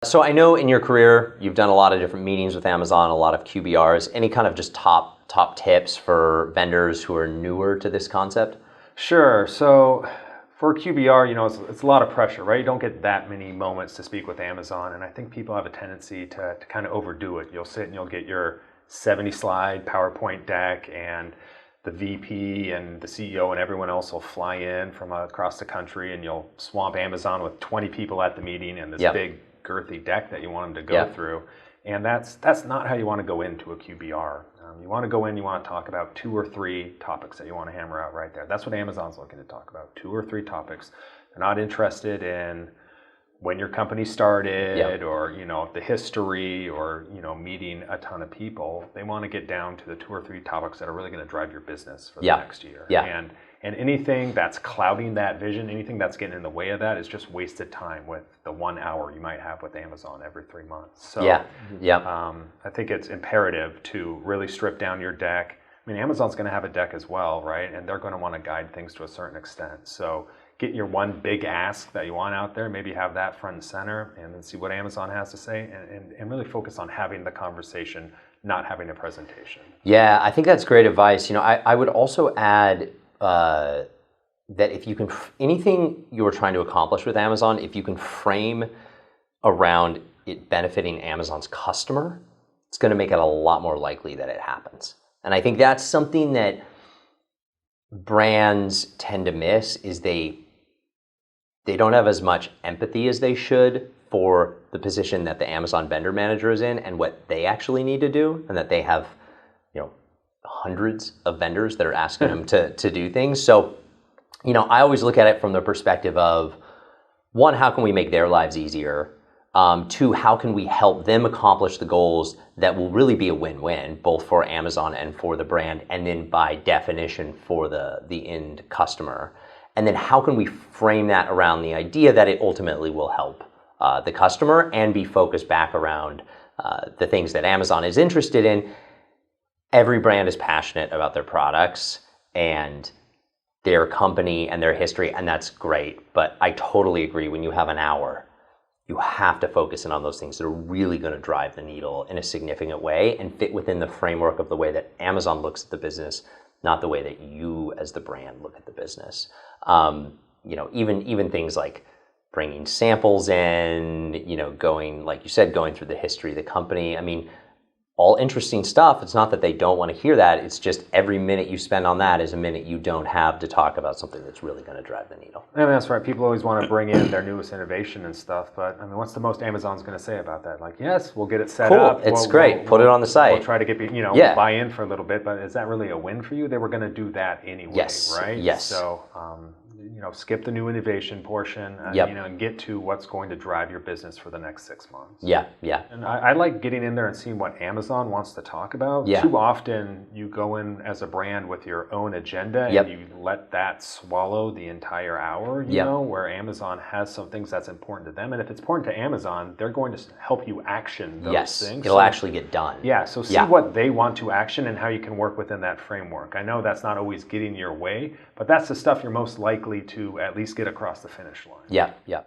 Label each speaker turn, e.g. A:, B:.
A: So I know in your career, you've done a lot of different meetings with Amazon, a lot of QBRs. Any kind of just top tips for vendors who are newer to this concept?
B: Sure. So for QBR, it's a lot of pressure, right? You don't get that many moments to speak with Amazon. And I think people have a tendency to kind of overdo it. You'll sit and you'll get your 70-slide PowerPoint deck, and the VP and the CEO and everyone else will fly in from across the country, and you'll swamp Amazon with 20 people at the meeting and this big girthy deck that you want them to go through. And that's not how you want to go into a QBR. You want to go in, you want to talk about 2 or 3 topics that you want to hammer out right there. That's what Amazon's looking to talk about, 2 or 3 topics. They're not interested in when your company started or, the history or, meeting a ton of people. They want to get down to the 2 or 3 topics that are really going to drive your business for the next year. And anything that's clouding that vision, anything that's getting in the way of that is just wasted time with the 1 hour you might have with Amazon every 3 months. So I think it's imperative to really strip down your deck. I mean, Amazon's going to have a deck as well, right? And they're going to want to guide things to a certain extent. So get your one big ask that you want out there, maybe have that front and center, and then see what Amazon has to say, and really focus on having the conversation, not having a presentation.
A: Yeah, I think that's great advice. I would also add that if you can, anything you're trying to accomplish with Amazon, if you can frame around it benefiting Amazon's customer, it's going to make it a lot more likely that it happens. And I think that's something that brands tend to miss, is they don't have as much empathy as they should for the position that the Amazon vendor manager is in and what they actually need to do, and that they have, hundreds of vendors that are asking them to do things. So, I always look at it from the perspective of, 1, how can we make their lives easier? 2, how can we help them accomplish the goals that will really be a win-win, both for Amazon and for the brand, and then by definition for the end customer? And then how can we frame that around the idea that it ultimately will help the customer and be focused back around the things that Amazon is interested in? Every brand is passionate about their products and their company and their history, and that's great. But I totally agree, when you have an hour, you have to focus in on those things that are really going to drive the needle in a significant way and fit within the framework of the way that Amazon looks at the business, not the way that you as the brand look at the business. Even things like bringing samples in, going, like you said, going through the history of the company. I mean, all interesting stuff. It's not that they don't want to hear that. It's just every minute you spend on that is a minute you don't have to talk about something that's really going to drive the needle.
B: I mean, that's right. People always want to bring in their newest innovation and stuff, but what's the most Amazon's going to say about that? Like, yes, we'll get it set up.
A: Cool, it's great. Put it on the site.
B: We'll try to get buy in for a little bit, but is that really a win for you? They were going to do that anyway, right?
A: Yes.
B: So, skip the new innovation portion, and get to what's going to drive your business for the next 6 months.
A: Yeah.
B: And I like getting in there and seeing what Amazon wants to talk about.
A: Yeah.
B: Too often you go in as a brand with your own agenda and you let that swallow the entire hour, where Amazon has some things that's important to them. And if it's important to Amazon, they're going to help you action those things.
A: It'll actually get done.
B: Yeah, so see what they want to action and how you can work within that framework. I know that's not always getting your way, but that's the stuff you're most likely to at least get across the finish line.
A: Yeah.